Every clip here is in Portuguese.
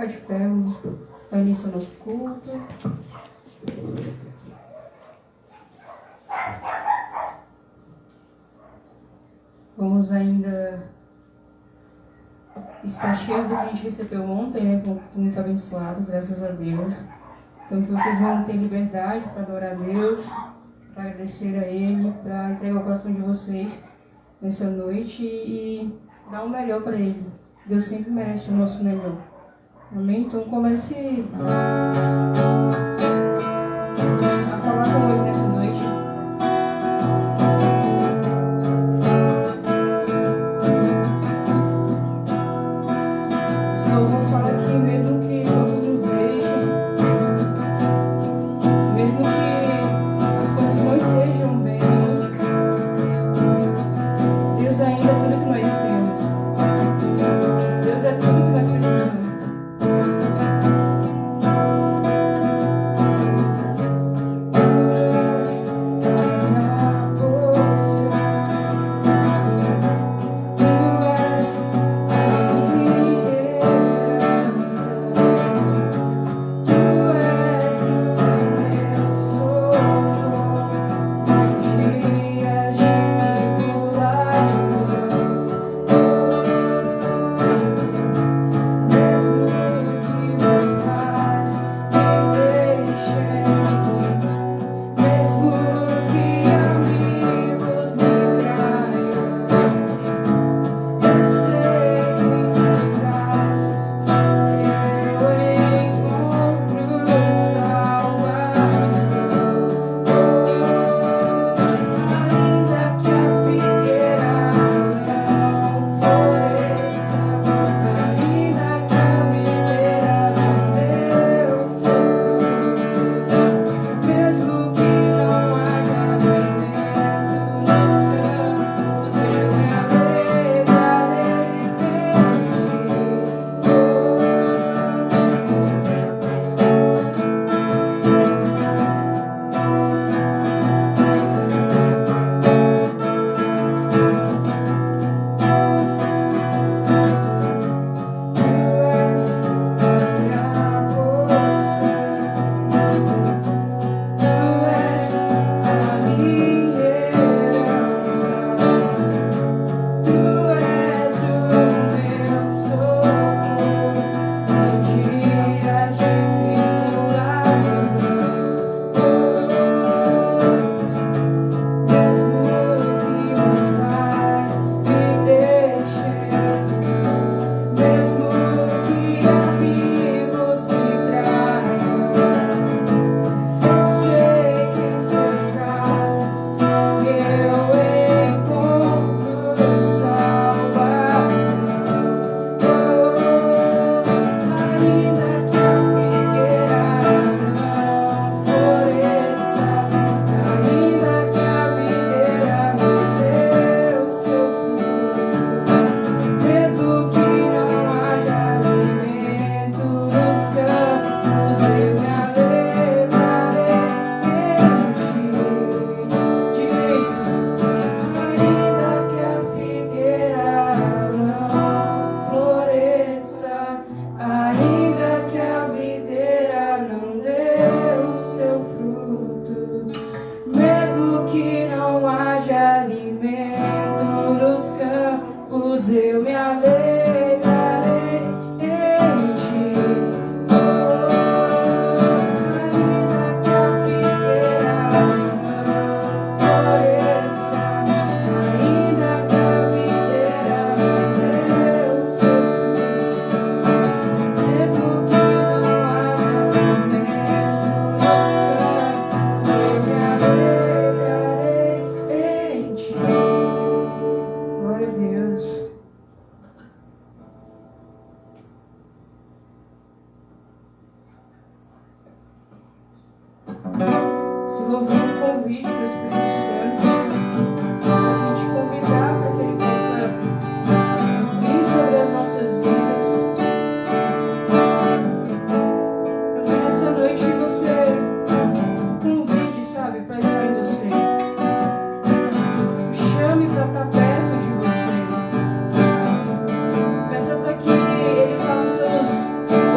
colocar de pé para iniciar o nosso culto. Vamos ainda estar cheios do que a gente recebeu ontem, né? Com um culto muito abençoado, graças a Deus. Então que vocês vão ter liberdade para adorar a Deus, para agradecer a Ele, para entregar o coração de vocês nessa noite e dar o melhor para Ele. Deus sempre merece o nosso melhor. Amém? Então comece a falar com Ele nessa noite. Senão eu vou falar aqui mesmo que todos nos deixem, mesmo que as coisas não estejam bem, Deus ainda é tudo que nós temos. Deus é tudo que nós precisamos.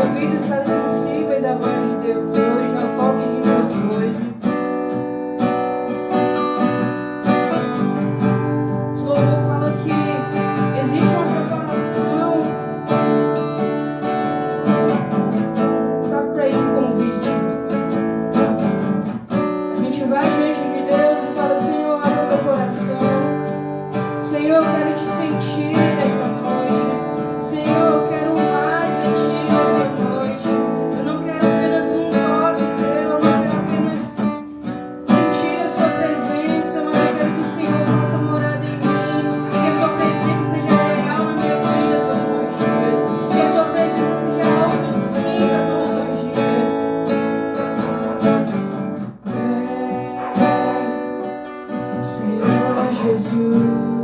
Ouvidos Senhor, eu quero te sentir nessa noite. Senhor, eu quero mais de ti nessa noite. Eu não quero apenas um toque teu, eu não quero apenas sentir a sua presença, mas eu quero que o Senhor faça morada em mim. Que a sua presença seja real na minha vida todos os dias. Que a sua presença seja algo sim para todos os dias. Senhor Jesus.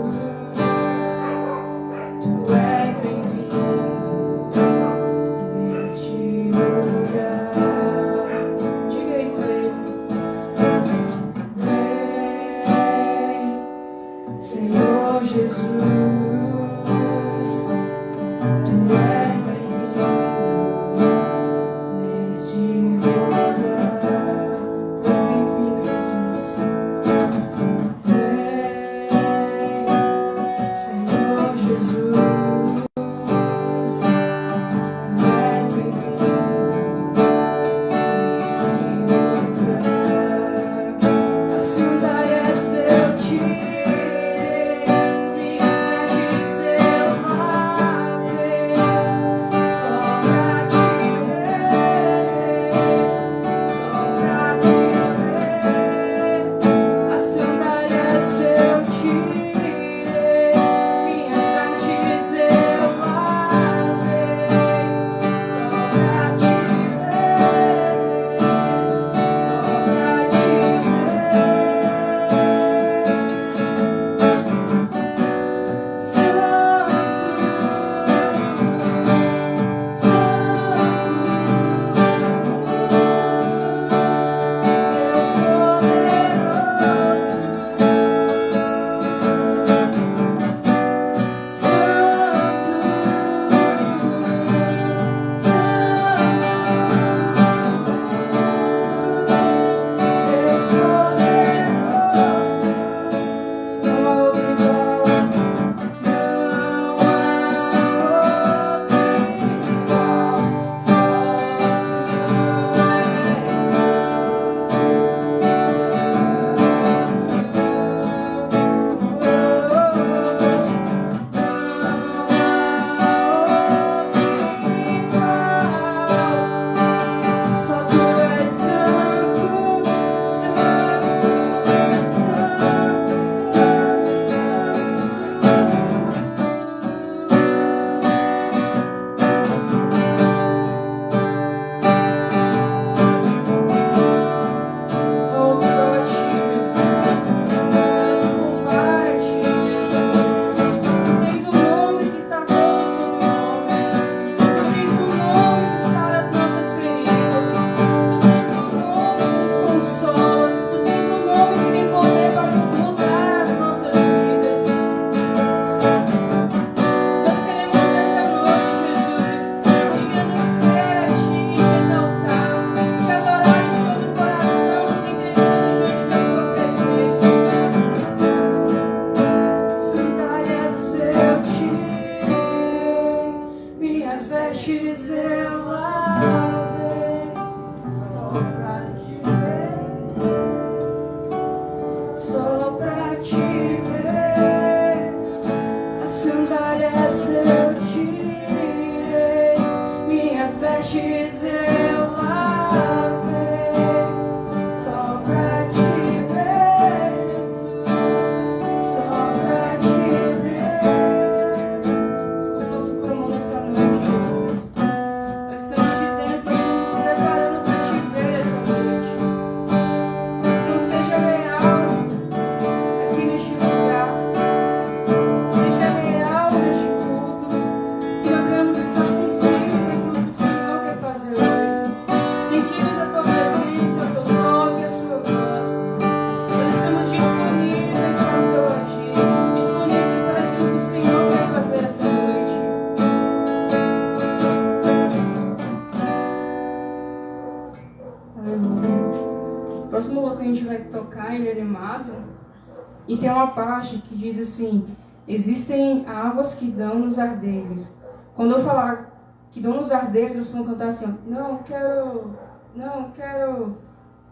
E tem uma parte que diz assim: existem águas que dão nos ardeiros. Quando eu falar que dão nos ardeiros, vocês vão cantar assim: não quero.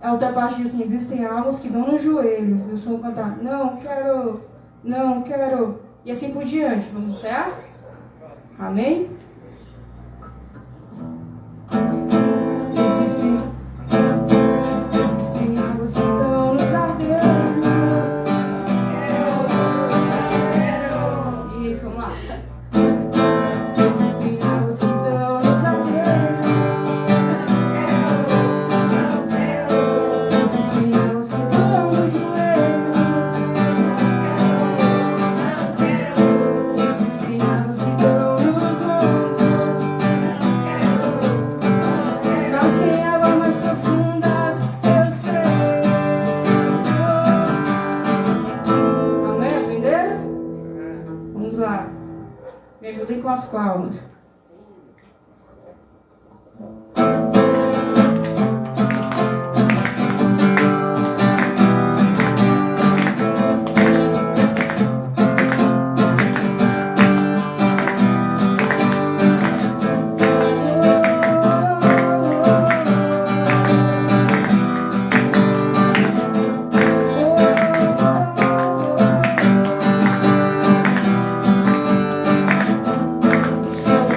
A outra parte diz assim: existem águas que dão nos joelhos. Vocês vão cantar: não quero. e assim por diante. Vamos certo? Amém? Existem águas que dão nos ardeiros. Isso, vamos lá. Existem águas que dão nos ardeiros. Existem águas que dão no joelho. Existem águas que dão nos lombros. Nascem águas mais profundas, eu sei. Amém? Aprenderam? Vamos lá. Me ajudem com as palmas. Somos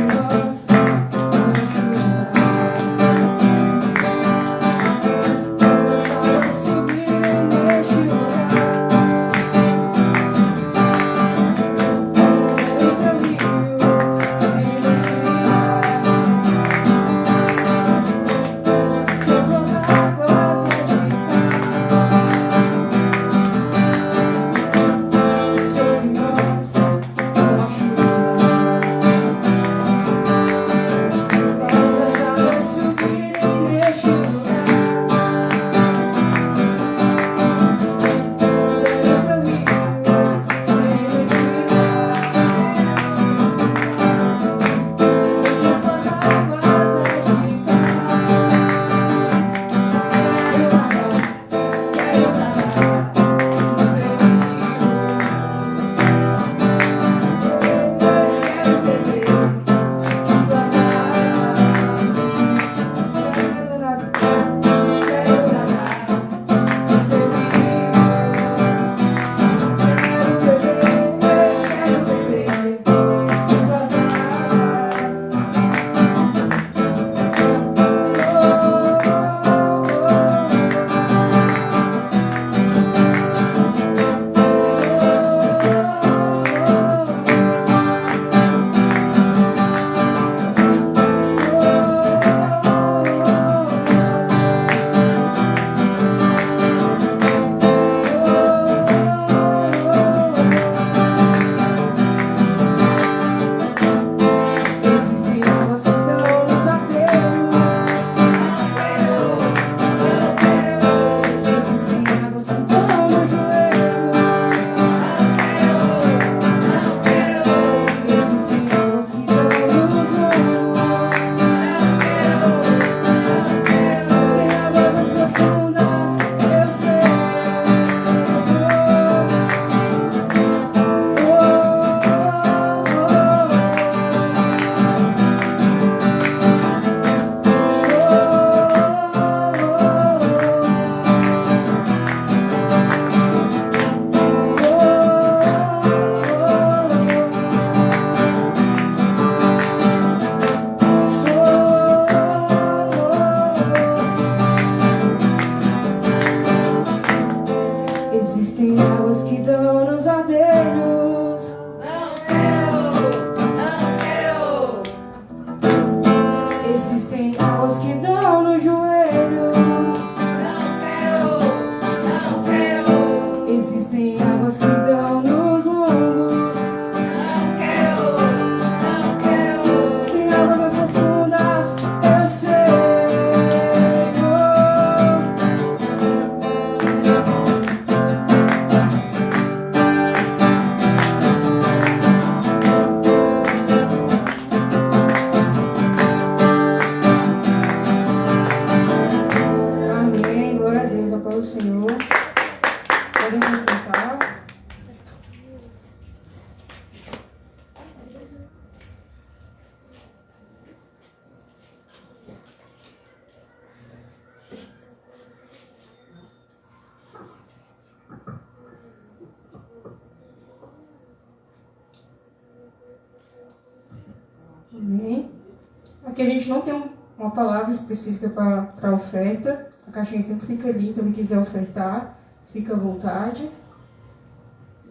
Aqui a gente não tem uma palavra específica para a oferta. A caixinha sempre fica ali, então quem quiser ofertar, fica à vontade.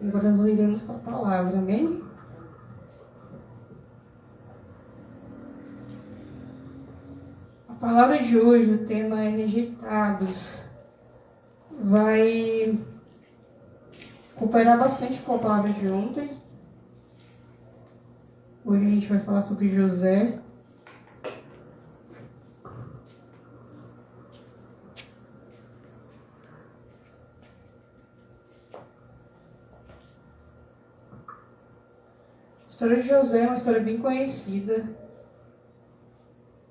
Agora nós iremos para a palavra, amém? A palavra de hoje, o tema é rejeitados. Vai cooperar bastante com a palavra de ontem. Hoje a gente vai falar sobre José. A história de José é uma história bem conhecida.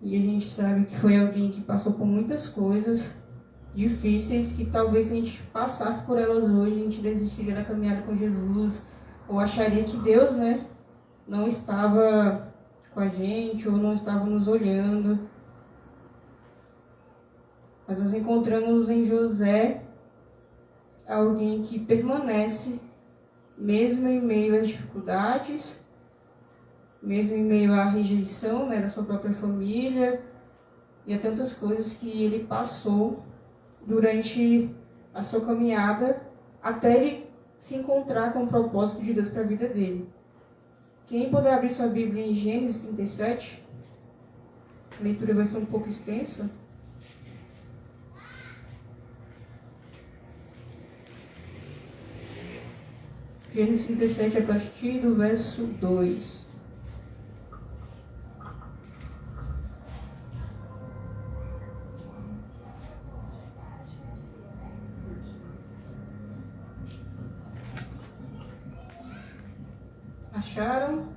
E a gente sabe que foi alguém que passou por muitas coisas difíceis, que talvez se a gente passasse por elas hoje, a gente desistiria da caminhada com Jesus, ou acharia que Deus, não estava com a gente, ou não estava nos olhando. Mas nós encontramos em José alguém que permanece, mesmo em meio às dificuldades, mesmo em meio à rejeição da sua própria família e a tantas coisas que ele passou durante a sua caminhada até ele se encontrar com o propósito de Deus para a vida dele. Quem puder abrir sua Bíblia em Gênesis 37, a leitura vai ser um pouco extensa. Gênesis 37, a partir do verso 2. Acharam?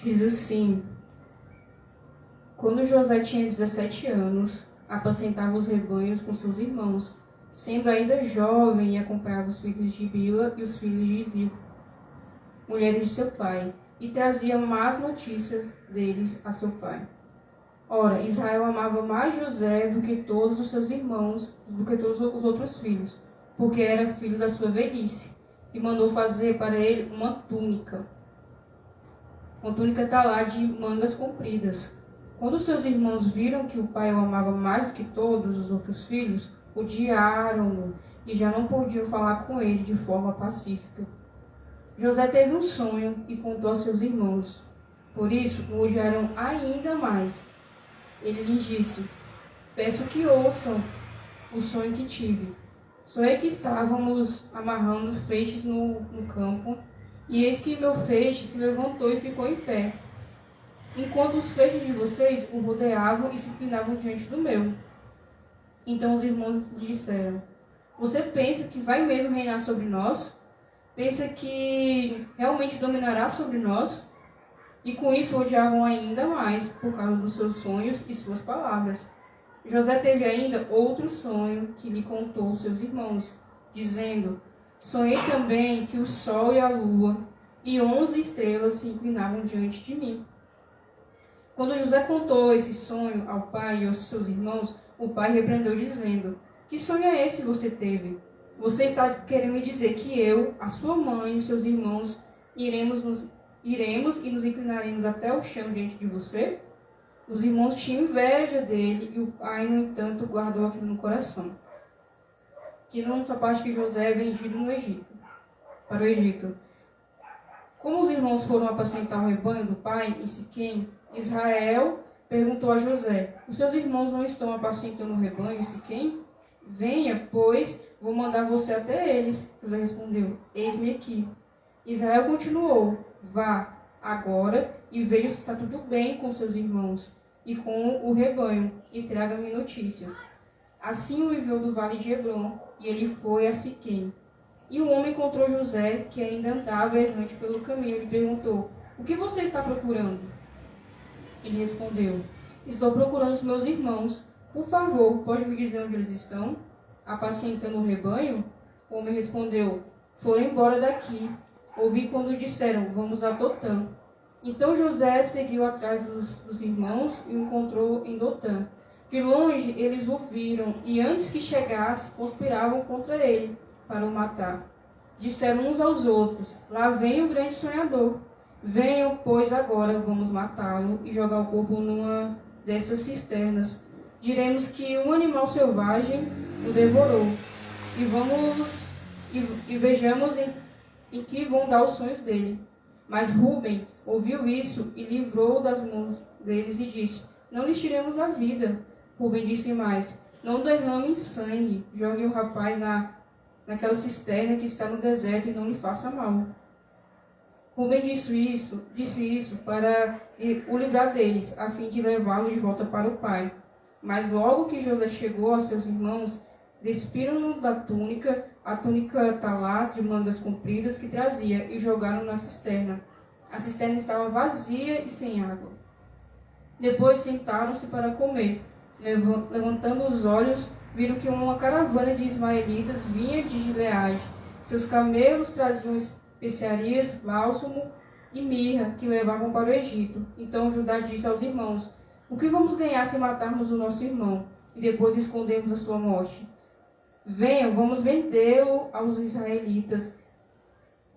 Diz assim: quando José tinha 17 anos, apacentava os rebanhos com seus irmãos, sendo ainda jovem, e acompanhava os filhos de Bila e os filhos de Zilpa, mulheres de seu pai, e trazia más notícias deles a seu pai. Ora, Israel amava mais José do que todos os seus irmãos, do que todos os outros filhos, porque era filho da sua velhice, e mandou fazer para ele uma túnica. Uma túnica talá de mangas compridas. Quando seus irmãos viram que o pai o amava mais do que todos os outros filhos, odiaram-no e já não podiam falar com ele de forma pacífica. José teve um sonho e contou aos seus irmãos. Por isso, o odiaram ainda mais. Ele lhes disse: peço que ouçam o sonho que tive. Sonhei que estávamos amarrando feixes no campo, e eis que meu feixe se levantou e ficou em pé, enquanto os feixes de vocês o rodeavam e se inclinavam diante do meu. Então os irmãos lhe disseram: você pensa que vai mesmo reinar sobre nós? Pensa que realmente dominará sobre nós? E com isso odiavam ainda mais, por causa dos seus sonhos e suas palavras. José teve ainda outro sonho que lhe contou seus irmãos, dizendo: sonhei também que o sol e a lua e 11 estrelas se inclinavam diante de mim. Quando José contou esse sonho ao pai e aos seus irmãos, o pai repreendeu, dizendo: que sonho é esse que você teve? Você está querendo dizer que eu, a sua mãe e os seus irmãos iremos e nos inclinaremos até o chão diante de você? Os irmãos tinham inveja dele e o pai, no entanto, guardou aquilo no coração. Aqui não só parte que José é vendido para o Egito. Como os irmãos foram apacentar o rebanho do pai em Siquém, Israel perguntou a José: os seus irmãos não estão apacentando o rebanho em Siquém? Venha, pois, vou mandar você até eles. José respondeu: eis-me aqui. Israel continuou: vá agora e veja se está tudo bem com seus irmãos e com o rebanho, e traga-me notícias. Assim o enviou do vale de Hebrom, e ele foi a Siquém. E o homem encontrou José, que ainda andava errante pelo caminho, e lhe perguntou: o que você está procurando? Ele respondeu: estou procurando os meus irmãos. Por favor, pode me dizer onde eles estão? Apacentando o rebanho? O homem respondeu: foram embora daqui. Ouvi quando disseram: vamos a Dotã. Então José seguiu atrás dos irmãos e o encontrou em Dotã. De longe eles o viram e antes que chegasse conspiravam contra ele para o matar. disseram uns aos outros: lá vem o grande sonhador. Venham, pois agora vamos matá-lo e jogar o corpo numa dessas cisternas. Diremos que um animal selvagem o devorou. E vejamos em que vão dar os sonhos dele. Mas Rúben ouviu isso e livrou das mãos deles e disse: não lhes tiremos a vida. Rúben disse mais: não derramem sangue, joguem o rapaz naquela cisterna que está no deserto e não lhe faça mal. Rúben disse isso para o livrar deles, a fim de levá-lo de volta para o pai. Mas logo que José chegou a seus irmãos, despiram-no da túnica, a túnica talá de mangas compridas que trazia, e jogaram na cisterna. A cisterna estava vazia e sem água. Depois sentaram-se para comer. Levantando os olhos, viram que uma caravana de ismaelitas vinha de Gileade. Seus camelos traziam especiarias, bálsamo e mirra, que levavam para o Egito. Então Judá disse aos irmãos: o que vamos ganhar se matarmos o nosso irmão e depois escondermos a sua morte? Venham, vamos vendê-lo aos israelitas.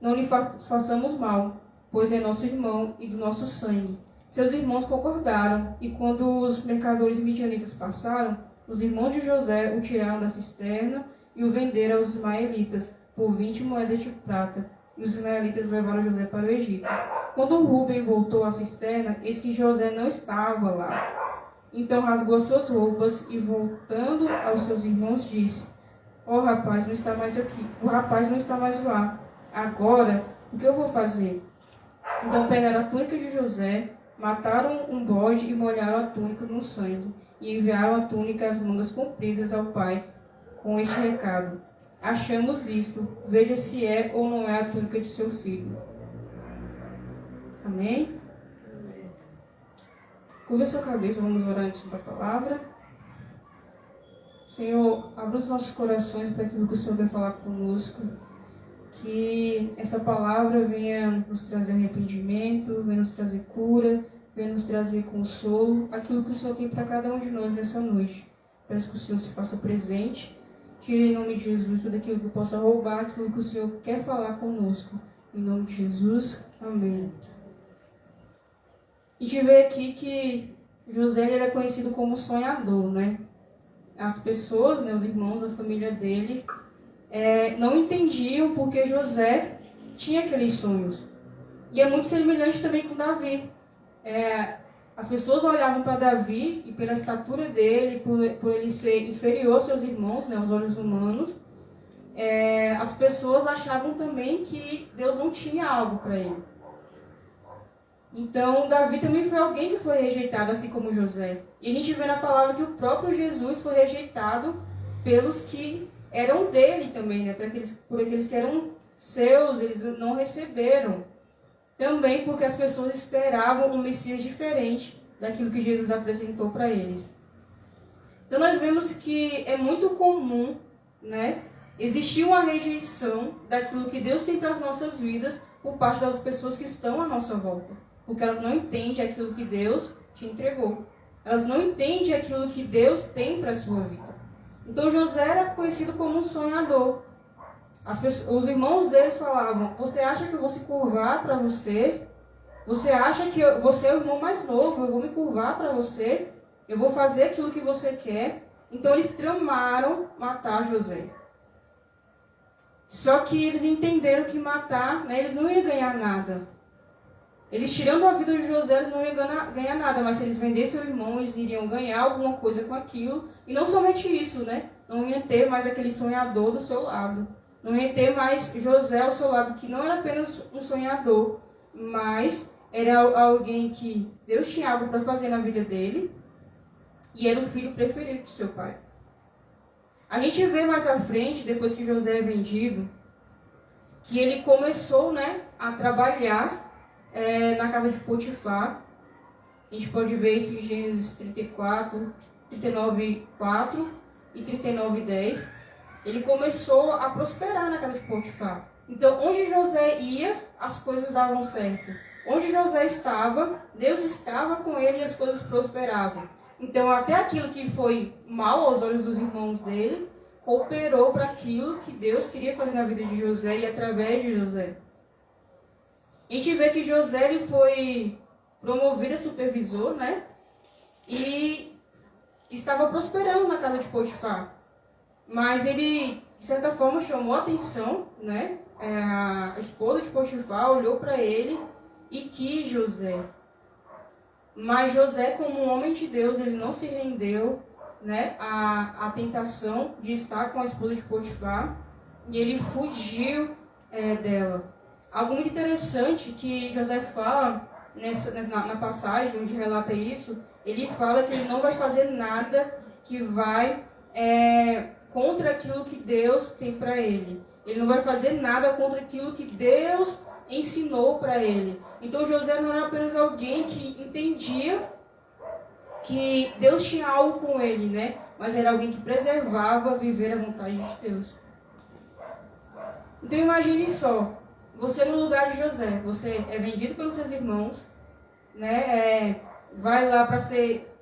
Não lhe façamos mal, pois é nosso irmão e do nosso sangue. Seus irmãos concordaram, e quando os mercadores midianitas passaram, os irmãos de José o tiraram da cisterna e o venderam aos ismaelitas por 20 moedas de prata. E os ismaelitas levaram José para o Egito. Quando Rúben voltou à cisterna, eis que José não estava lá. Então rasgou as suas roupas e, voltando aos seus irmãos, disse: o rapaz não está mais lá. Agora, o que eu vou fazer? Então pegaram a túnica de José, mataram um bode e molharam a túnica no sangue, e enviaram a túnica e as mangas compridas ao pai, com este recado: achamos isto, veja se é ou não é a túnica de seu filho. Amém? Curva a sua cabeça, vamos orar antes da palavra. Senhor, abra os nossos corações para aquilo que o Senhor quer falar conosco. Que essa palavra venha nos trazer arrependimento, venha nos trazer cura, venha nos trazer consolo, aquilo que o Senhor tem para cada um de nós nessa noite. Peço que o Senhor se faça presente, tire em nome de Jesus tudo aquilo que possa roubar aquilo que o Senhor quer falar conosco. Em nome de Jesus, amém. A gente vê aqui que José ele era conhecido como sonhador, né? As pessoas, né, os irmãos da família dele, não entendiam porque José tinha aqueles sonhos. E é muito semelhante também com Davi. As pessoas olhavam para Davi e pela estatura dele, por ele ser inferior aos seus irmãos, né, aos olhos humanos, as pessoas achavam também que Deus não tinha algo para ele. Então, Davi também foi alguém que foi rejeitado, assim como José. E a gente vê na palavra que o próprio Jesus foi rejeitado pelos que eram dele também, né? Por aqueles que eram seus, eles não receberam. Também porque as pessoas esperavam um Messias diferente daquilo que Jesus apresentou para eles. Então, nós vemos que é muito comum, né, existir uma rejeição daquilo que Deus tem para as nossas vidas por parte das pessoas que estão à nossa volta. Porque elas não entendem aquilo que Deus te entregou. Elas não entendem aquilo que Deus tem para a sua vida. Então José era conhecido como um sonhador. Os irmãos deles falavam: você acha que eu vou se curvar para você? Você acha que você é o irmão mais novo, eu vou me curvar para você? Eu vou fazer aquilo que você quer? Então eles tramaram matar José. Só que eles entenderam que matar, né, eles não iam ganhar nada. Eles tirando a vida de José, eles não iam ganhar nada, mas se eles vendessem o irmão, eles iriam ganhar alguma coisa com aquilo. E não somente isso, né? Não ia ter mais aquele sonhador do seu lado. Não ia ter mais José ao seu lado, que não era apenas um sonhador, mas era alguém que Deus tinha algo para fazer na vida dele e era o filho preferido de seu pai. A gente vê mais à frente, depois que José é vendido, que ele começou, né, a trabalhar na casa de Potifar. A gente pode ver isso em Gênesis 34, 39:4 e 39:10. Ele começou a prosperar na casa de Potifar. Então, onde José ia, as coisas davam certo. Onde José estava, Deus estava com ele e as coisas prosperavam. Então, até aquilo que foi mal aos olhos dos irmãos dele, cooperou para aquilo que Deus queria fazer na vida de José e através de José. A gente vê que José ele foi promovido a supervisor, né? E estava prosperando na casa de Potifar. Mas ele, de certa forma, chamou a atenção, né? A esposa de Potifar olhou para ele e quis José. Mas José, como um homem de Deus, ele não se rendeu, né, à tentação de estar com a esposa de Potifar. E ele fugiu dela. Algo muito interessante que José fala na passagem onde relata isso, ele fala que ele não vai fazer nada que vai contra aquilo que Deus tem para ele. Ele não vai fazer nada contra aquilo que Deus ensinou para ele. Então José não era apenas alguém que entendia que Deus tinha algo com ele, né? Mas era alguém que preservava viver a vontade de Deus. Então imagine só, você no lugar de José, você é vendido pelos seus irmãos, né? Vai lá para ser...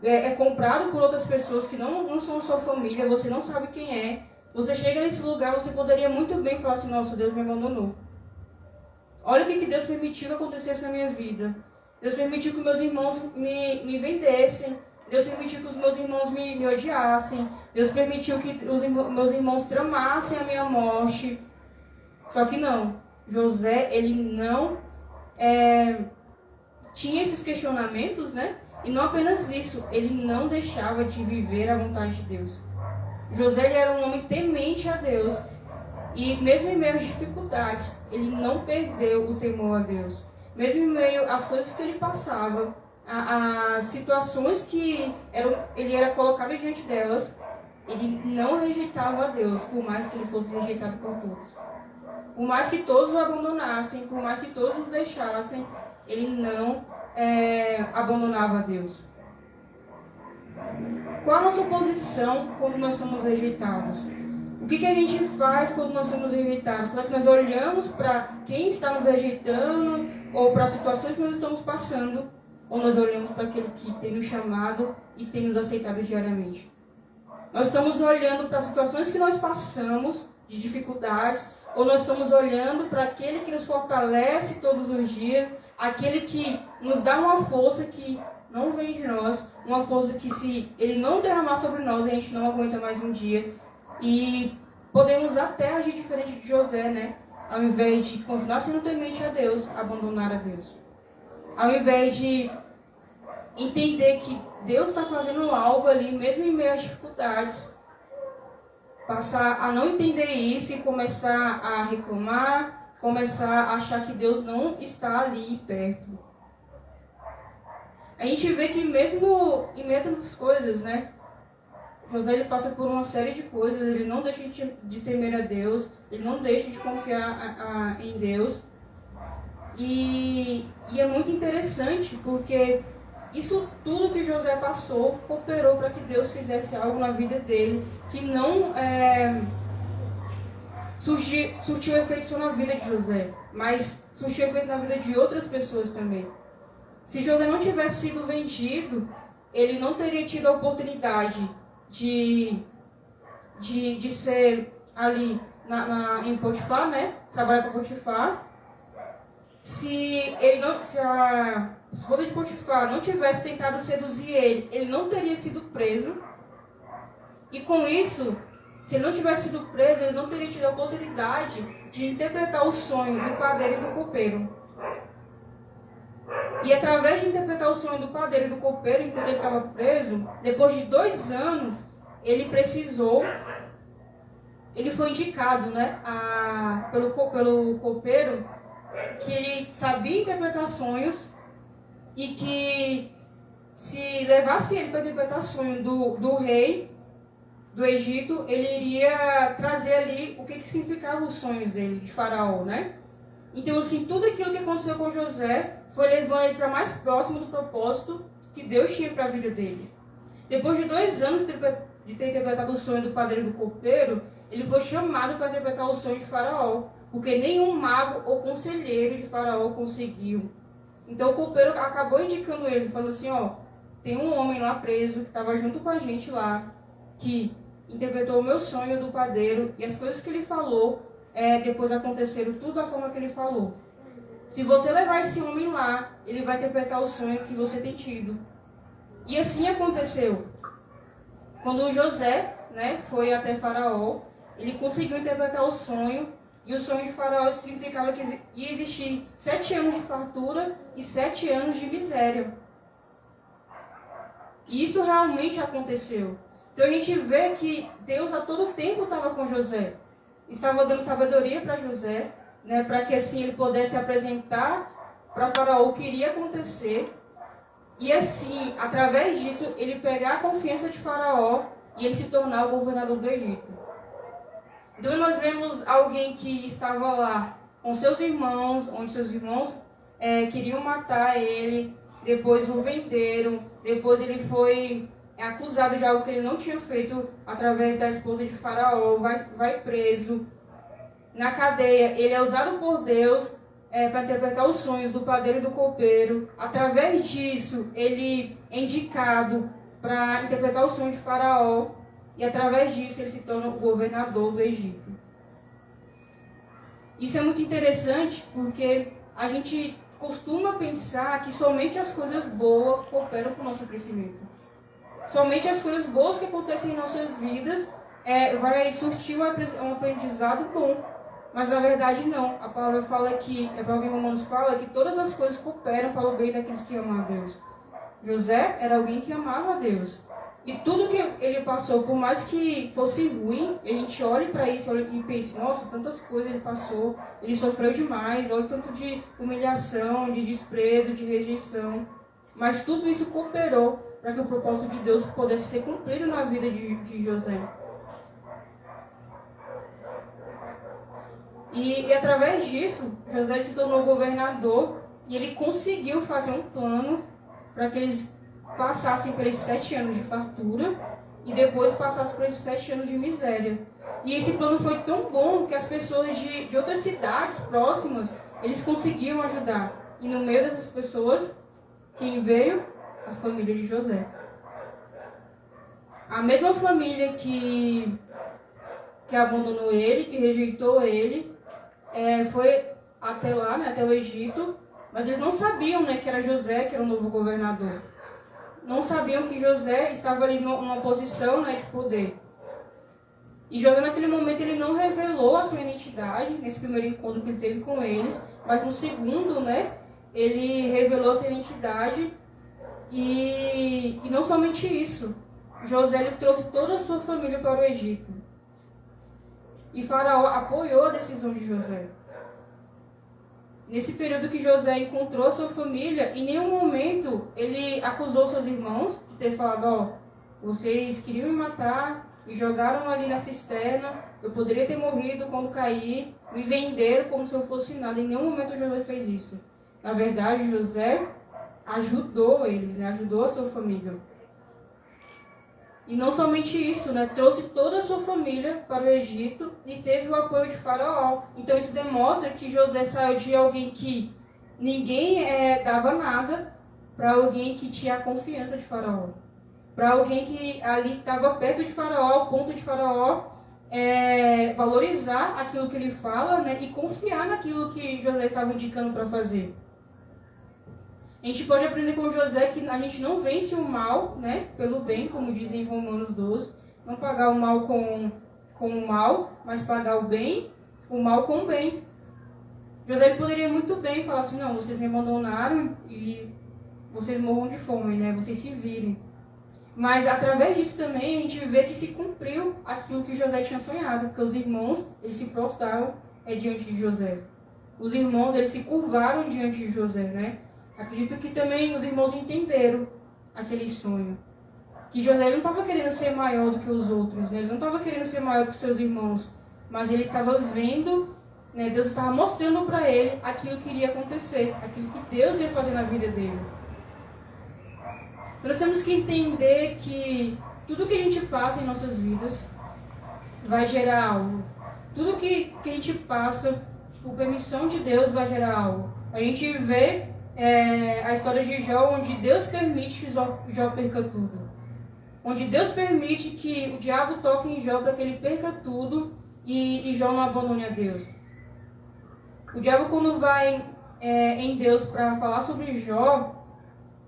É comprado por outras pessoas que não são sua família, você não sabe quem é. Você chega nesse lugar, você poderia muito bem falar assim, nossa, Deus me abandonou. Olha o que Deus permitiu que acontecesse na minha vida. Deus permitiu que meus irmãos me vendessem. Deus permitiu que os meus irmãos me odiassem. Deus permitiu que meus irmãos tramassem a minha morte. Só que não. José, ele não tinha esses questionamentos, né? E não apenas isso, ele não deixava de viver a vontade de Deus. José ele era um homem temente a Deus. E mesmo em meio às dificuldades, ele não perdeu o temor a Deus. Mesmo em meio às coisas que ele passava, as situações que ele era colocado diante delas, ele não rejeitava a Deus, por mais que ele fosse rejeitado por todos. Por mais que todos o abandonassem, por mais que todos o deixassem, ele não abandonava a Deus. Qual a nossa posição quando nós somos rejeitados? O que a gente faz quando nós somos rejeitados? Será que nós olhamos para quem está nos rejeitando ou para as situações que nós estamos passando? Ou nós olhamos para aquele que tem nos chamado e tem nos aceitado diariamente? Nós estamos olhando para as situações que nós passamos, de dificuldades, ou nós estamos olhando para aquele que nos fortalece todos os dias, aquele que nos dá uma força que não vem de nós, uma força que se ele não derramar sobre nós, a gente não aguenta mais um dia. E podemos até agir diferente de José, né? Ao invés de continuar sendo temente a Deus, abandonar a Deus. Ao invés de entender que Deus está fazendo algo ali, mesmo em meio às dificuldades, passar a não entender isso e começar a reclamar, começar a achar que Deus não está ali perto. A gente vê que mesmo em meio a tantas coisas, né? José ele passa por uma série de coisas, ele não deixa de temer a Deus, ele não deixa de confiar em Deus. E é muito interessante porque isso tudo que José passou cooperou para que Deus fizesse algo na vida dele que não surtiu efeito só na vida de José, mas surtiu efeito na vida de outras pessoas também. Se José não tivesse sido vendido, ele não teria tido a oportunidade de ser ali em Potifar, né? Trabalhar para Potifar. Se a esposa de Potifar não tivesse tentado seduzir ele não teria sido preso. E com isso, se ele não tivesse sido preso, ele não teria tido a oportunidade de interpretar o sonho do padeiro e do copeiro. E através de interpretar o sonho do padeiro e do copeiro, enquanto ele estava preso, depois de 2 anos, ele foi indicado, né, pelo copeiro, que ele sabia interpretar sonhos e que se levasse ele para interpretar sonho do rei do Egito, ele iria trazer ali o que significava os sonhos dele, de Faraó, né? Então, assim, tudo aquilo que aconteceu com José foi levando ele para mais próximo do propósito que Deus tinha para a vida dele. Depois de 2 anos de ter interpretado o sonho do padeiro e do copeiro, ele foi chamado para interpretar o sonho de Faraó, porque nenhum mago ou conselheiro de Faraó conseguiu. Então o copeiro acabou indicando ele, falou assim, ó, tem um homem lá preso, que estava junto com a gente lá, que interpretou o meu sonho do padeiro e as coisas que ele falou, depois aconteceram tudo da forma que ele falou. Se você levar esse homem lá, ele vai interpretar o sonho que você tem tido. E assim aconteceu. Quando José, né, foi até Faraó, ele conseguiu interpretar o sonho, e o sonho de Faraó significava que ia existir 7 anos de fartura e 7 anos de miséria. E isso realmente aconteceu. Então a gente vê que Deus a todo tempo estava com José. Estava dando sabedoria para José, né, para que assim ele pudesse apresentar para Faraó o que iria acontecer. E assim, através disso, ele pegar a confiança de Faraó e ele se tornar o governador do Egito. Então nós vemos alguém que estava lá com seus irmãos, onde seus irmãos queriam matar ele, depois o venderam, depois ele foi acusado de algo que ele não tinha feito através da esposa de Faraó, vai preso. Na cadeia, ele é usado por Deus para interpretar os sonhos do padeiro e do copeiro. Através disso, ele é indicado para interpretar o sonho de Faraó. E através disso, ele se torna o governador do Egito. Isso é muito interessante porque a gente costuma pensar que somente as coisas boas cooperam para o nosso crescimento. Somente as coisas boas que acontecem em nossas vidas vai surtir um aprendizado bom. Mas na verdade não. A palavra fala que, a palavra em Romanos fala que todas as coisas cooperam para o bem daqueles que amam a Deus. José era alguém que amava a Deus. E tudo que ele passou, por mais que fosse ruim, a gente olhe para isso e pense, nossa, tantas coisas ele passou, ele sofreu demais, olha o tanto de humilhação, de desprezo, de rejeição. Mas tudo isso cooperou para que o propósito de Deus pudesse ser cumprido na vida de José. E através disso, José se tornou governador e ele conseguiu fazer um plano para que eles passassem por esses 7 anos de fartura e depois passassem por esses 7 anos de miséria. E esse plano foi tão bom que as pessoas de outras cidades próximas, eles conseguiam ajudar. E no meio dessas pessoas, quem veio? A família de José. A mesma família que abandonou ele, que rejeitou ele, foi até lá, né, até o Egito, mas eles não sabiam, né, que era José que era o novo governador. Não sabiam que José estava ali numa posição, né, de poder. E José naquele momento ele não revelou a sua identidade, nesse primeiro encontro que ele teve com eles, mas no segundo, né, ele revelou a sua identidade e não somente isso. José ele trouxe toda a sua família para o Egito. E Faraó apoiou a decisão de José. Nesse período que José encontrou a sua família, em nenhum momento ele acusou seus irmãos de ter falado, vocês queriam me matar, me jogaram ali na cisterna, eu poderia ter morrido quando caí, me venderam como se eu fosse nada. Em nenhum momento José fez isso. Na verdade, José ajudou eles, né? Ajudou a sua família. E não somente isso, né? Trouxe toda a sua família para o Egito e teve o apoio de Faraó. Então isso demonstra que José saiu de alguém que ninguém dava nada para alguém que tinha a confiança de Faraó. Para alguém que ali estava perto de Faraó, ao ponto de Faraó valorizar aquilo que ele fala, né? E confiar naquilo que José estava indicando para fazer. A gente pode aprender com José que a gente não vence o mal, né, pelo bem, como dizem em Romanos 12. Não pagar o mal com o mal, mas pagar o mal com o bem. José poderia muito bem falar assim, não, vocês me abandonaram e vocês morram de fome, né, vocês se virem. Mas através disso também a gente vê que se cumpriu aquilo que José tinha sonhado, porque os irmãos eles se prostraram diante de José. Os irmãos eles se curvaram diante de José, né? Acredito que também os irmãos entenderam aquele sonho. Que José não estava querendo ser maior do que os outros, né? Ele não estava querendo ser maior do que seus irmãos, mas ele estava vendo, né? Deus estava mostrando para ele aquilo que iria acontecer, aquilo que Deus ia fazer na vida dele. Nós temos que entender que tudo que a gente passa em nossas vidas vai gerar algo. Tudo que a gente passa, por permissão de Deus, vai gerar algo. A gente vê a história de Jó, onde Deus permite que Jó perca tudo. onde Deus permite que o diabo toque em Jó para que ele perca tudo e Jó não abandone a Deus. O diabo, quando vai em Deus para falar sobre Jó,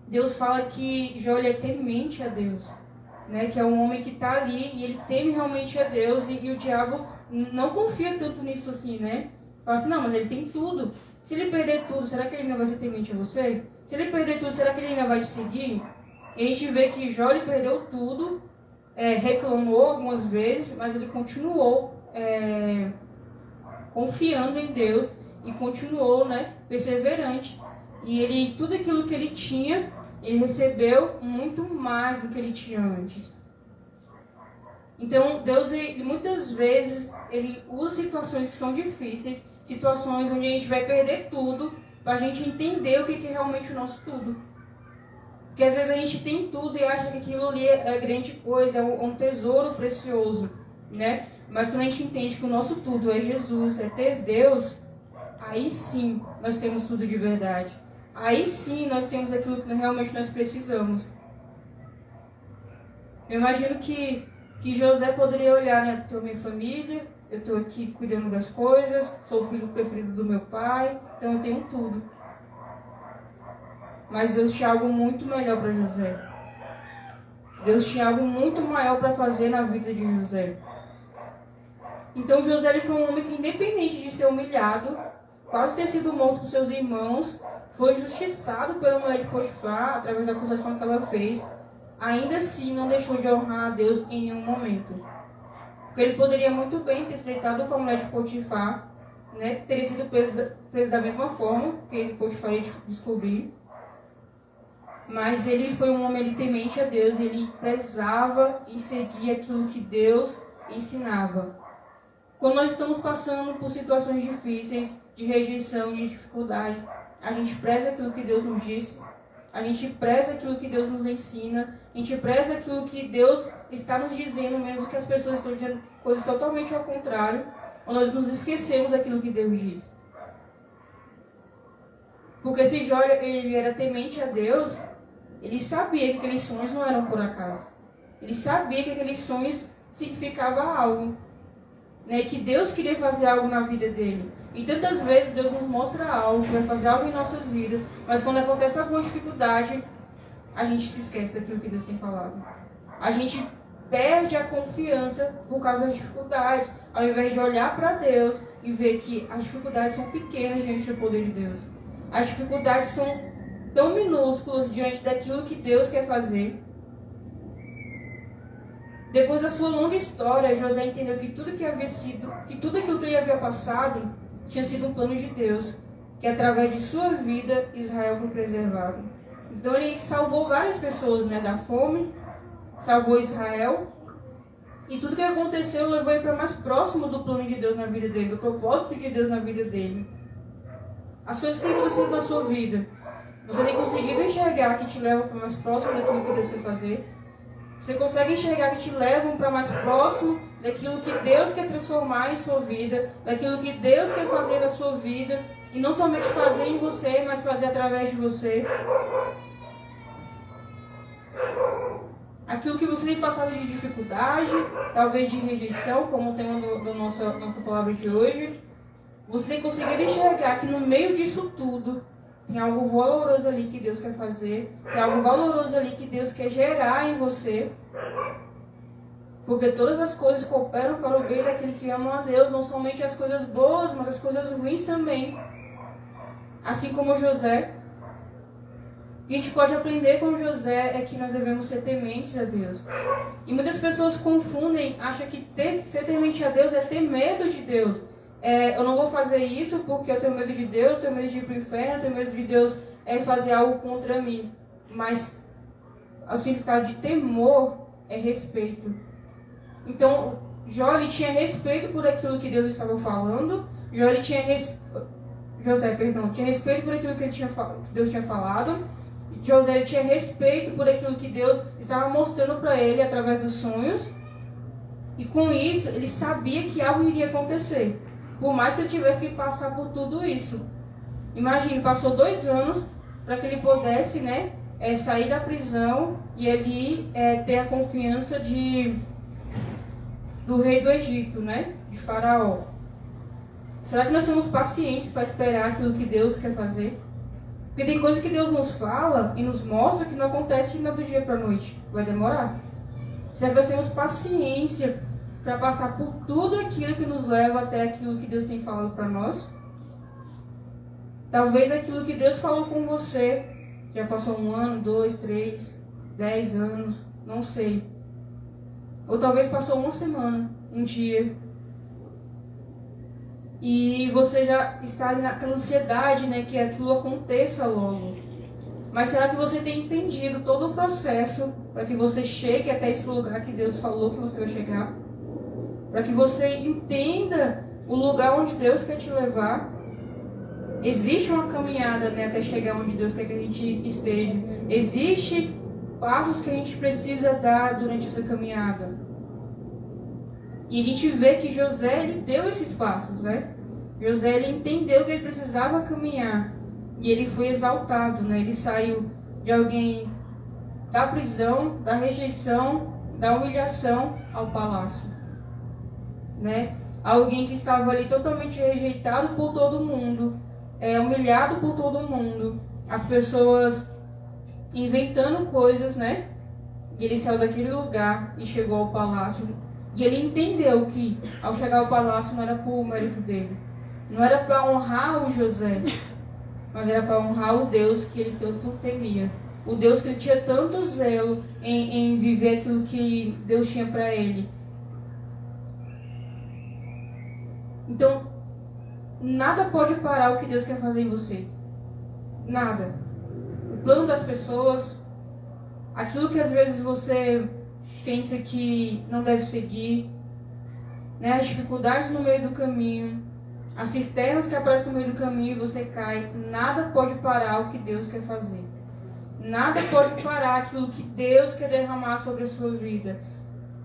Deus fala que Jó ele é temente a Deus, né? Que é um homem que está ali e ele teme realmente a Deus, e o diabo não confia tanto nisso assim, né? Fala assim, não, mas ele tem tudo. Se ele perder tudo, será que ele ainda vai ser temente a você? Se ele perder tudo, será que ele ainda vai te seguir? E a gente vê que Jó ele perdeu tudo, reclamou algumas vezes, mas ele continuou confiando em Deus e continuou, né, perseverante. E ele, tudo aquilo que ele tinha, ele recebeu muito mais do que ele tinha antes. Então, Deus, muitas vezes, ele usa situações que são difíceis, situações onde a gente vai perder tudo, para a gente entender o que é realmente o nosso tudo. Porque às vezes a gente tem tudo e acha que aquilo ali é grande coisa, é um tesouro precioso, né? Mas quando a gente entende que o nosso tudo é Jesus, é ter Deus, aí sim nós temos tudo de verdade. Aí sim nós temos aquilo que realmente nós precisamos. Eu imagino que José poderia olhar, né? Tenho minha família, eu estou aqui cuidando das coisas, sou o filho preferido do meu pai, então eu tenho tudo. Mas Deus tinha algo muito melhor para José. Deus tinha algo muito maior para fazer na vida de José. Então José ele foi um homem que, independente de ser humilhado, quase ter sido morto por seus irmãos, foi justiçado pela mulher de Potifar através da acusação que ela fez, ainda assim não deixou de honrar a Deus em nenhum momento. Porque ele poderia muito bem ter se deitado com a mulher de Potifar, né, teria sido preso da mesma forma, que Potifar ia descobrir. Mas ele foi um homem temente a Deus, ele prezava em seguir aquilo que Deus ensinava. Quando nós estamos passando por situações difíceis, de rejeição, de dificuldade, a gente preza aquilo que Deus nos disse, a gente preza aquilo que Deus nos ensina, a gente preza aquilo que Deus está nos dizendo, mesmo que as pessoas estão dizendo coisas totalmente ao contrário, ou nós nos esquecemos daquilo que Deus diz. Porque se Jó ele era temente a Deus, ele sabia que aqueles sonhos não eram por acaso. Ele sabia que aqueles sonhos significavam algo, né? Que Deus queria fazer algo na vida dele. E tantas vezes Deus nos mostra algo, vai fazer algo em nossas vidas, mas quando acontece alguma dificuldade, a gente se esquece daquilo que Deus tem falado. A gente perde a confiança por causa das dificuldades, ao invés de olhar para Deus e ver que as dificuldades são pequenas diante do poder de Deus. As dificuldades são tão minúsculas diante daquilo que Deus quer fazer. Depois da sua longa história, José entendeu que tudo aquilo que ele havia passado tinha sido um plano de Deus, que através de sua vida Israel foi preservado. Então ele salvou várias pessoas, né, da fome, salvou Israel, e tudo que aconteceu levou ele para mais próximo do plano de Deus na vida dele, do propósito de Deus na vida dele. As coisas que têm acontecido na sua vida, você tem conseguido enxergar que te levam para mais próximo daquilo que Deus quer fazer? Você consegue enxergar que te levam para mais próximo daquilo que Deus quer transformar em sua vida, daquilo que Deus quer fazer na sua vida, e não somente fazer em você, mas fazer através de você? Aquilo que você tem passado de dificuldade, talvez de rejeição, como o tema da nossa palavra de hoje, você tem conseguido enxergar que no meio disso tudo, tem algo valoroso ali que Deus quer fazer. Tem algo valoroso ali que Deus quer gerar em você. Porque todas as coisas cooperam para o bem daquele que ama a Deus. Não somente as coisas boas, mas as coisas ruins também. Assim como José. E a gente pode aprender com José é que nós devemos ser tementes a Deus. E muitas pessoas confundem, acham que ser temente a Deus é ter medo de Deus. Eu não vou fazer isso porque eu tenho medo de Deus, tenho medo de ir para o inferno, tenho medo de Deus fazer algo contra mim. Mas o significado de temor é respeito. Então, Jó ele tinha respeito por aquilo que Deus estava falando. José tinha respeito por aquilo que Deus tinha falado. José ele tinha respeito por aquilo que Deus estava mostrando para ele através dos sonhos. E com isso, ele sabia que algo iria acontecer. Por mais que ele tivesse que passar por tudo isso. Imagine, passou 2 anos para que ele pudesse, né, sair da prisão e ali ter a confiança do rei do Egito, né? De Faraó. Será que nós somos pacientes para esperar aquilo que Deus quer fazer? Porque tem coisa que Deus nos fala e nos mostra que não acontece do dia para a noite. Vai demorar. Será que nós temos paciência para passar por tudo aquilo que nos leva até aquilo que Deus tem falado para nós? Talvez aquilo que Deus falou com você já passou 1 ano, 2, 3, 10 anos, não sei. Ou talvez passou 1 semana, 1 dia. E você já está ali naquela ansiedade, né, que aquilo aconteça logo. Mas será que você tem entendido todo o processo para que você chegue até esse lugar que Deus falou que você vai chegar? Para que você entenda o lugar onde Deus quer te levar? Existe uma caminhada, né, até chegar onde Deus quer que a gente esteja. Existem passos que a gente precisa dar durante essa caminhada. E a gente vê que José, ele deu esses passos, né? José, ele entendeu que ele precisava caminhar. E ele foi exaltado, né? Ele saiu de alguém da prisão, da rejeição, da humilhação ao palácio, né? Alguém que estava ali totalmente rejeitado por todo mundo, humilhado por todo mundo. As pessoas inventando coisas, né? E ele saiu daquele lugar e chegou ao palácio. E ele entendeu que ao chegar ao palácio não era por mérito dele. Não era para honrar o José, mas era para honrar o Deus que ele tanto temia. O Deus que ele tinha tanto zelo em viver aquilo que Deus tinha para ele. Então, nada pode parar o que Deus quer fazer em você. Nada. O plano das pessoas, aquilo que às vezes você pensa que não deve seguir, né? As dificuldades no meio do caminho, as cisternas que aparecem no meio do caminho e você cai, nada pode parar o que Deus quer fazer. Nada pode parar aquilo que Deus quer derramar sobre a sua vida.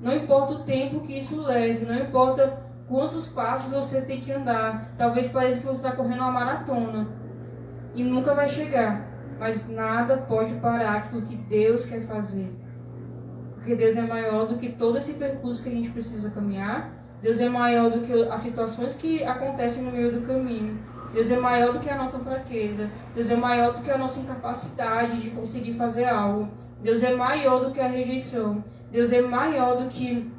Não importa o tempo que isso leve, não importa quantos passos você tem que andar. Talvez pareça que você está correndo uma maratona e nunca vai chegar. Mas nada pode parar aquilo que Deus quer fazer. Porque Deus é maior do que todo esse percurso que a gente precisa caminhar. Deus é maior do que as situações que acontecem no meio do caminho. Deus é maior do que a nossa fraqueza. Deus é maior do que a nossa incapacidade de conseguir fazer algo. Deus é maior do que a rejeição. Deus é maior do que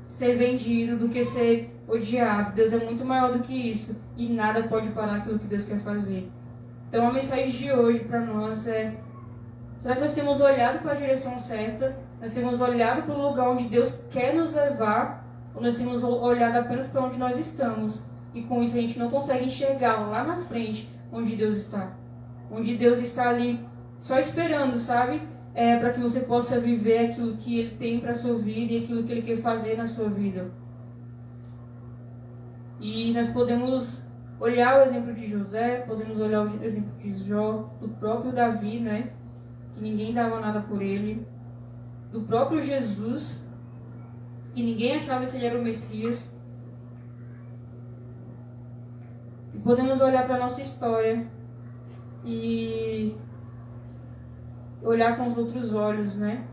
ser vendido, do que ser odiado. Deus é muito maior do que isso. E nada pode parar aquilo que Deus quer fazer. Então a mensagem de hoje para nós é: será que nós temos olhado para a direção certa? Nós temos olhado para o lugar onde Deus quer nos levar? Ou nós temos olhado apenas para onde nós estamos? E com isso a gente não consegue enxergar lá na frente onde Deus está. Onde Deus está ali só esperando, sabe? Para que você possa viver aquilo que Ele tem para a sua vida e aquilo que Ele quer fazer na sua vida. E nós podemos olhar o exemplo de José, podemos olhar o exemplo de Jó, do próprio Davi, né? Que ninguém dava nada por ele. Do próprio Jesus, que ninguém achava que ele era o Messias. E podemos olhar para a nossa história e olhar com os outros olhos, né?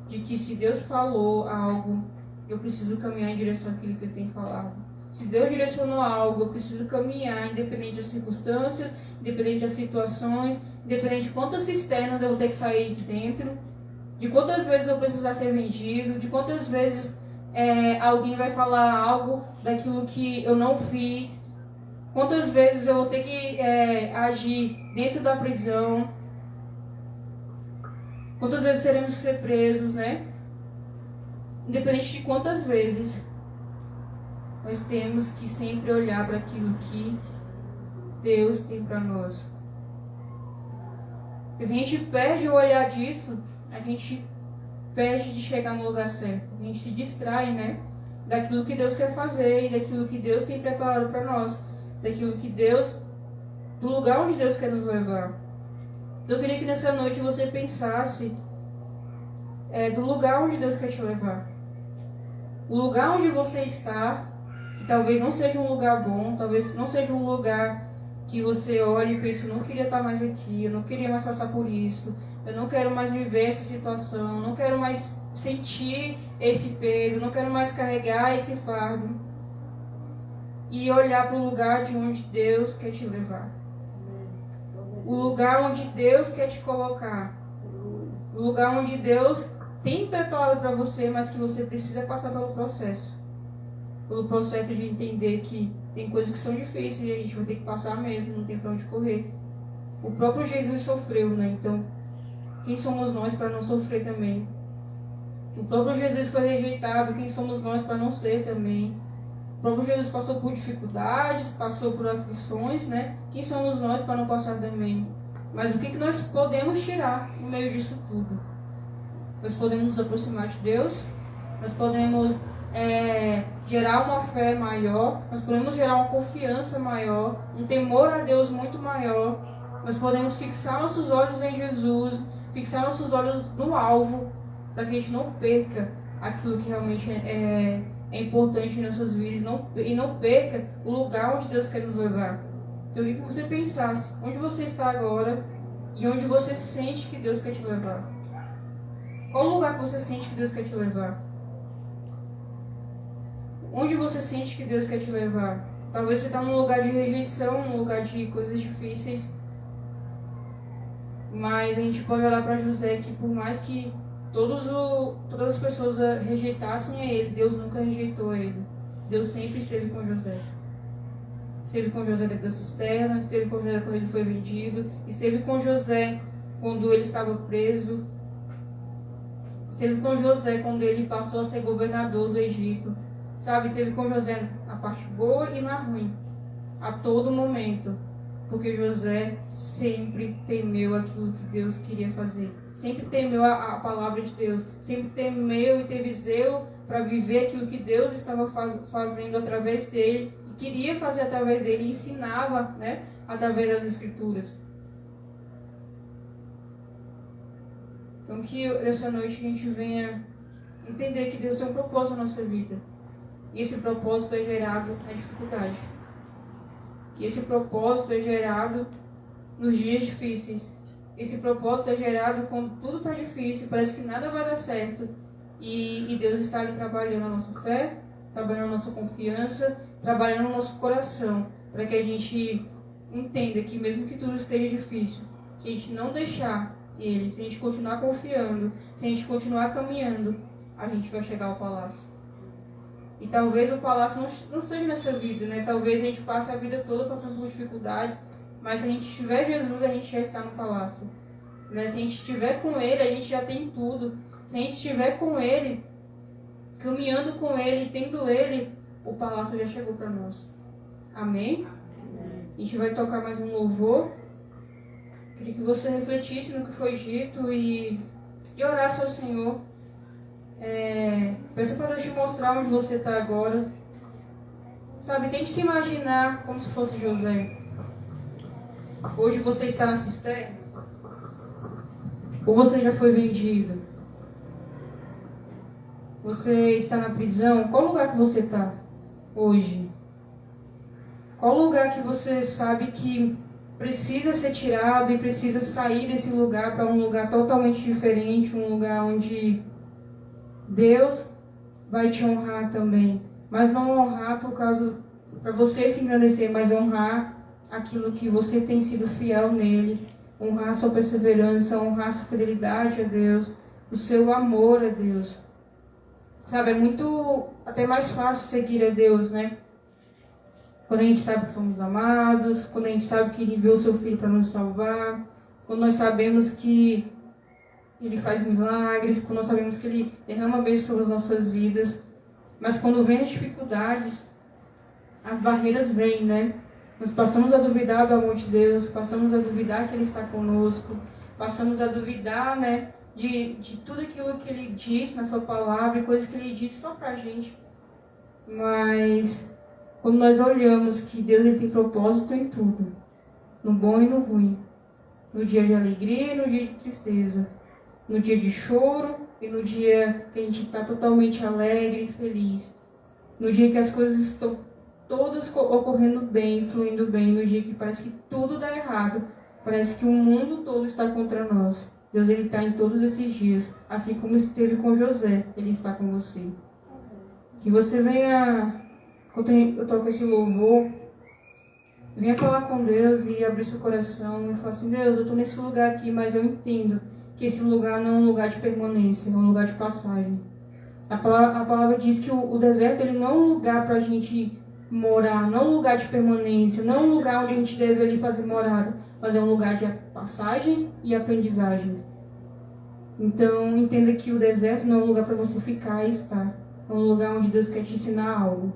De que se Deus falou algo, eu preciso caminhar em direção àquilo que Ele tem falado. Se Deus direcionou algo, eu preciso caminhar, independente das circunstâncias, independente das situações, independente de quantas cisternas eu vou ter que sair de dentro, de quantas vezes eu vou precisar ser vendido, de quantas vezes alguém vai falar algo daquilo que eu não fiz, quantas vezes eu vou ter que agir dentro da prisão, quantas vezes teremos que ser presos, né? Independente de quantas vezes, nós temos que sempre olhar para aquilo que Deus tem para nós. Se a gente perde o olhar disso, a gente perde de chegar no lugar certo. A gente se distrai, né? Daquilo que Deus quer fazer e daquilo que Deus tem preparado para nós. Daquilo que Deus, do lugar onde Deus quer nos levar. Então eu queria que nessa noite você pensasse do lugar onde Deus quer te levar. O lugar onde você está, que talvez não seja um lugar bom, talvez não seja um lugar que você olhe e pense: eu não queria estar mais aqui, eu não queria mais passar por isso, eu não quero mais viver essa situação, não quero mais sentir esse peso, não quero mais carregar esse fardo. E olhar para o lugar de onde Deus quer te levar. O lugar onde Deus quer te colocar. O lugar onde Deus tem preparado para você, mas que você precisa passar pelo processo. Pelo processo de entender que tem coisas que são difíceis e a gente vai ter que passar mesmo, não tem para onde correr. O próprio Jesus sofreu, né? Então, quem somos nós para não sofrer também? O próprio Jesus foi rejeitado, quem somos nós para não ser também? O próprio Jesus passou por dificuldades, passou por aflições, né? Quem somos nós para não passar também? Mas o que nós podemos tirar no meio disso tudo? Nós podemos nos aproximar de Deus, nós podemos gerar uma fé maior, nós podemos gerar uma confiança maior, um temor a Deus muito maior, nós podemos fixar nossos olhos em Jesus, fixar nossos olhos no alvo, para que a gente não perca aquilo que realmente é importante em nossas vidas e não perca o lugar onde Deus quer nos levar. Então, eu queria que você pensasse onde você está agora e onde você sente que Deus quer te levar. Qual lugar que você sente que Deus quer te levar? Onde você sente que Deus quer te levar? Talvez você está num lugar de rejeição, num lugar de coisas difíceis. Mas a gente pode olhar para José que por mais que todas as pessoas rejeitassem a ele, Deus nunca rejeitou ele. Deus sempre esteve com José. Esteve com José dentro da cisterna, esteve com José quando ele foi vendido, esteve com José quando ele estava preso, esteve com José quando ele passou a ser governador do Egito. Sabe, esteve com José na parte boa e na ruim, a todo momento. Porque José sempre temeu aquilo que Deus queria fazer. Sempre temeu a palavra de Deus. Sempre temeu e teve zelo para viver aquilo que Deus estava fazendo através dele. E queria fazer através dele. E ensinava, né, através das Escrituras. Então que essa noite a gente venha entender que Deus tem um propósito na nossa vida. E esse propósito é gerado na dificuldade. E esse propósito é gerado nos dias difíceis. Esse propósito é gerado quando tudo está difícil, parece que nada vai dar certo. E Deus está ali trabalhando a nossa fé, trabalhando a nossa confiança, trabalhando o nosso coração, para que a gente entenda que mesmo que tudo esteja difícil, se a gente não deixar Ele, se a gente continuar confiando, se a gente continuar caminhando, a gente vai chegar ao palácio. E talvez o palácio não seja nessa vida, né? Talvez a gente passe a vida toda passando por dificuldades, mas se a gente tiver Jesus, a gente já está no palácio. Né? Se a gente estiver com Ele, a gente já tem tudo. Se a gente estiver com Ele, caminhando com Ele, tendo Ele, o palácio já chegou para nós. Amém? A gente vai tocar mais um louvor. Queria que você refletisse no que foi dito e orasse ao Senhor. Peça para Deus te mostrar onde você está agora. Sabe, tente se imaginar como se fosse José. Hoje você está na cisterna? Ou você já foi vendido? Você está na prisão? Qual lugar que você está hoje? Qual lugar que você sabe que precisa ser tirado e precisa sair desse lugar para um lugar totalmente diferente, um lugar onde Deus vai te honrar também, mas não honrar por causa para você se engrandecer, mas honrar aquilo que você tem sido fiel nele, honrar sua perseverança, honrar sua fidelidade a Deus, o seu amor a Deus. Sabe, é muito até mais fácil seguir a Deus, né? Quando a gente sabe que somos amados, quando a gente sabe que Ele enviou o seu Filho para nos salvar, quando nós sabemos que Ele faz milagres, quando nós sabemos que Ele derrama bênçãos sobre as nossas vidas. Mas quando vem as dificuldades, as barreiras vêm, né? Nós passamos a duvidar do amor de Deus, passamos a duvidar que Ele está conosco, passamos a duvidar, né, de tudo aquilo que Ele diz na sua palavra, e coisas que Ele diz só pra gente. Mas quando nós olhamos que Deus ele tem propósito em tudo, no bom e no ruim, no dia de alegria e no dia de tristeza, no dia de choro e no dia que a gente está totalmente alegre e feliz, no dia que as coisas estão todas ocorrendo bem, fluindo bem, no dia que parece que tudo dá errado, parece que o mundo todo está contra nós. Deus, Ele está em todos esses dias, assim como esteve com José, Ele está com você. Que você venha, quando eu toco esse louvor, venha falar com Deus e abrir seu coração e falar assim: Deus, eu estou nesse lugar aqui, mas eu entendo que esse lugar não é um lugar de permanência, é um lugar de passagem. A palavra diz que o deserto ele não é um lugar para a gente morar, não é um lugar de permanência, não é um lugar onde a gente deve ali fazer morada, mas é um lugar de passagem e aprendizagem. Então, entenda que o deserto não é um lugar para você ficar e estar. É um lugar onde Deus quer te ensinar algo.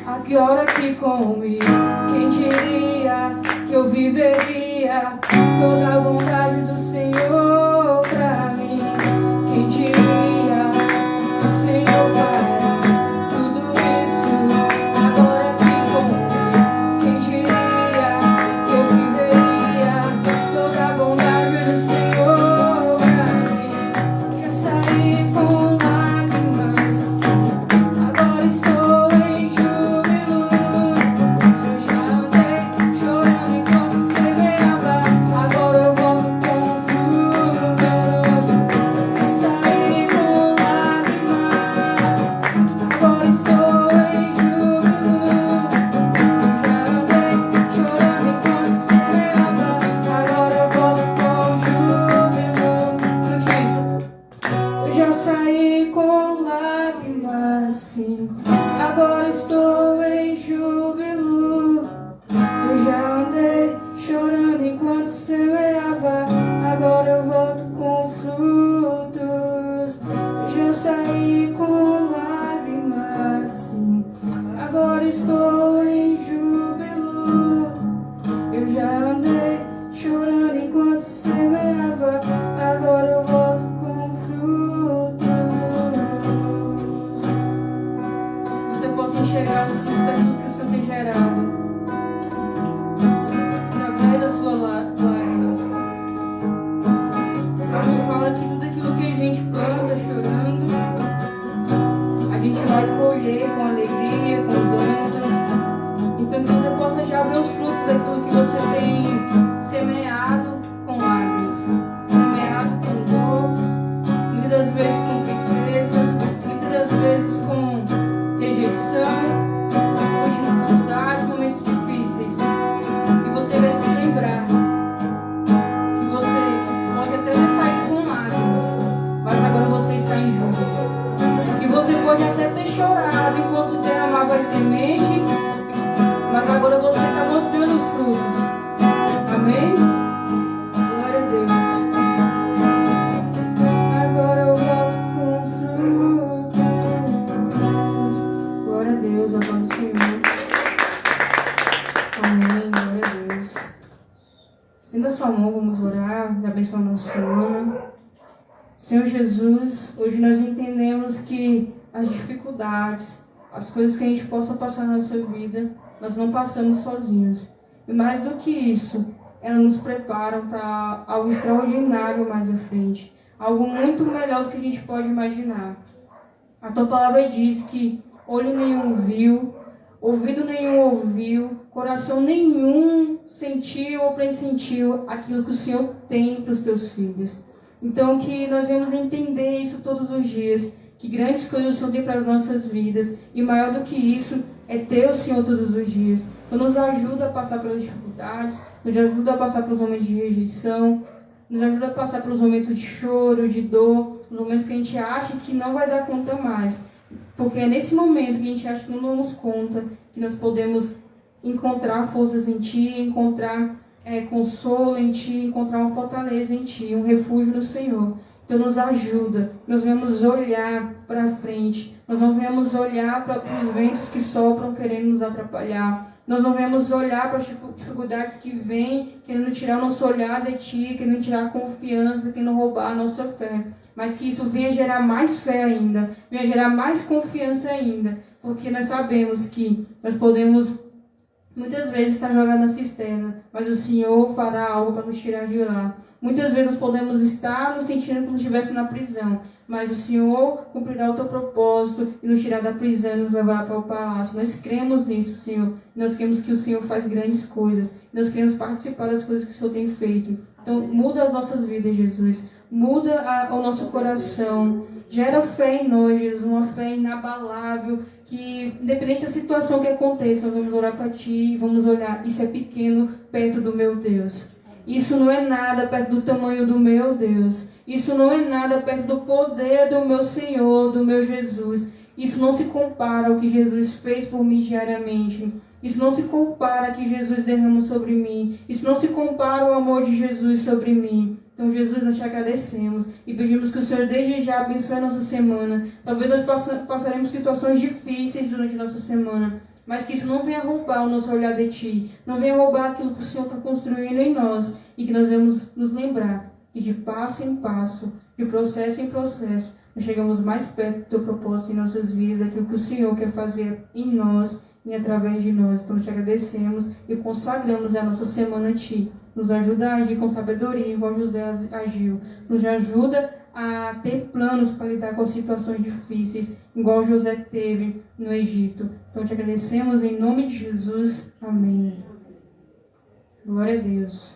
agora aqui comigo. Quem diria que eu viveria toda a bondade do Senhor pra mim? Quem diria que o Senhor faria tudo isso agora aqui comigo? Quem diria que eu viveria toda a bondade do Senhor pra mim? Já saí com lágrimas, agora estou em júbilo. Eu já andei chorando enquanto semeava, agora eu volto com fruto. Já saí com lágrimas, agora estou em júbilo. Eu já andei chorando enquanto semeava, agora eu volto com júbilo. Não diz. Eu já saí com lágrimas, sim, agora estou em júbilo. Eu já andei chorando enquanto semeava, agora eu volto com frutos. Eu já saí com lágrimas, sim, agora estou em júbilo. Eu já andei chorando enquanto semeava, agora eu volto com frutos. Você possa enxergar os frutos daquilo que o Senhor tem gerado através das suas lágrimas. Vamos falar que tudo aquilo que a gente planta chorando, a gente vai colher com alegria, com danças. Então que você possa já ver os frutos daquilo que você tem semeado com lágrimas, semeado com dor, muitas das vezes com tristeza, muitas das vezes com rejeição, com dificuldades, momentos difíceis. E você vai se lembrar que você pode até ter saído com lágrimas, mas agora você está em júbilo. E você pode até ter chorado enquanto derramava as sementes, mas agora você está mostrando os frutos. Amém? Glória a Deus. Agora eu volto com frutos. Glória a Deus, a glória do Senhor. Amém, glória a Deus. Estenda a sua mão, vamos orar, abençoar a nossa semana. Senhor Jesus, hoje nós entendemos que as dificuldades, as coisas que a gente possa passar na nossa vida, nós não passamos sozinhos. E mais do que isso, elas nos preparam para algo extraordinário mais à frente. Algo muito melhor do que a gente pode imaginar. A tua palavra diz que olho nenhum viu, ouvido nenhum ouviu, coração nenhum sentiu ou pressentiu aquilo que o Senhor tem para os teus filhos. Então que nós venhamos entender isso todos os dias, que grandes coisas o Senhor tem para as nossas vidas, e maior do que isso é ter o Senhor todos os dias. Então nos ajuda a passar pelas dificuldades, nos ajuda a passar pelos momentos de rejeição, nos ajuda a passar pelos momentos de choro, de dor, os momentos que a gente acha que não vai dar conta mais. Porque é nesse momento que a gente acha que não damos conta, que nós podemos encontrar forças em Ti, encontrar consolo em Ti, encontrar uma fortaleza em Ti, um refúgio no Senhor. Então nos ajuda, nós vamos olhar para frente, nós não vamos olhar para os ventos que sopram querendo nos atrapalhar, nós não vamos olhar para as dificuldades que vêm querendo tirar o nosso olhar de Ti, querendo tirar a confiança, querendo roubar a nossa fé, mas que isso venha gerar mais fé ainda, venha gerar mais confiança ainda, porque nós sabemos que nós podemos muitas vezes estar jogados na cisterna, mas o Senhor fará algo para nos tirar de lá. Muitas vezes nós podemos estar nos sentindo como se estivesse na prisão, mas o Senhor cumprirá o teu propósito e nos tirar da prisão e nos levará para o palácio. Nós cremos nisso, Senhor. Nós cremos que o Senhor faz grandes coisas. Nós queremos participar das coisas que o Senhor tem feito. Então, muda as nossas vidas, Jesus. Muda o nosso coração. Gera fé em nós, Jesus. Uma fé inabalável. Que, independente da situação que aconteça, nós vamos olhar para Ti e vamos olhar. Isso é pequeno perto do meu Deus. Isso não é nada perto do tamanho do meu Deus. Isso não é nada perto do poder do meu Senhor, do meu Jesus. Isso não se compara ao que Jesus fez por mim diariamente. Isso não se compara ao que Jesus derramou sobre mim. Isso não se compara ao amor de Jesus sobre mim. Então, Jesus, nós te agradecemos e pedimos que o Senhor desde já abençoe a nossa semana. Talvez nós passaremos situações difíceis durante a nossa semana, mas que isso não venha roubar o nosso olhar de Ti, não venha roubar aquilo que o Senhor está construindo em nós, e que nós devemos nos lembrar que de passo em passo, de processo em processo, nós chegamos mais perto do Teu propósito em nossas vidas, daquilo que o Senhor quer fazer em nós e através de nós. Então, te agradecemos e consagramos a nossa semana a Ti. Nos ajuda a agir com sabedoria, igual José agiu. Nos ajuda a ter planos para lidar com situações difíceis, igual José teve no Egito. Então, te agradecemos em nome de Jesus. Amém. Glória a Deus.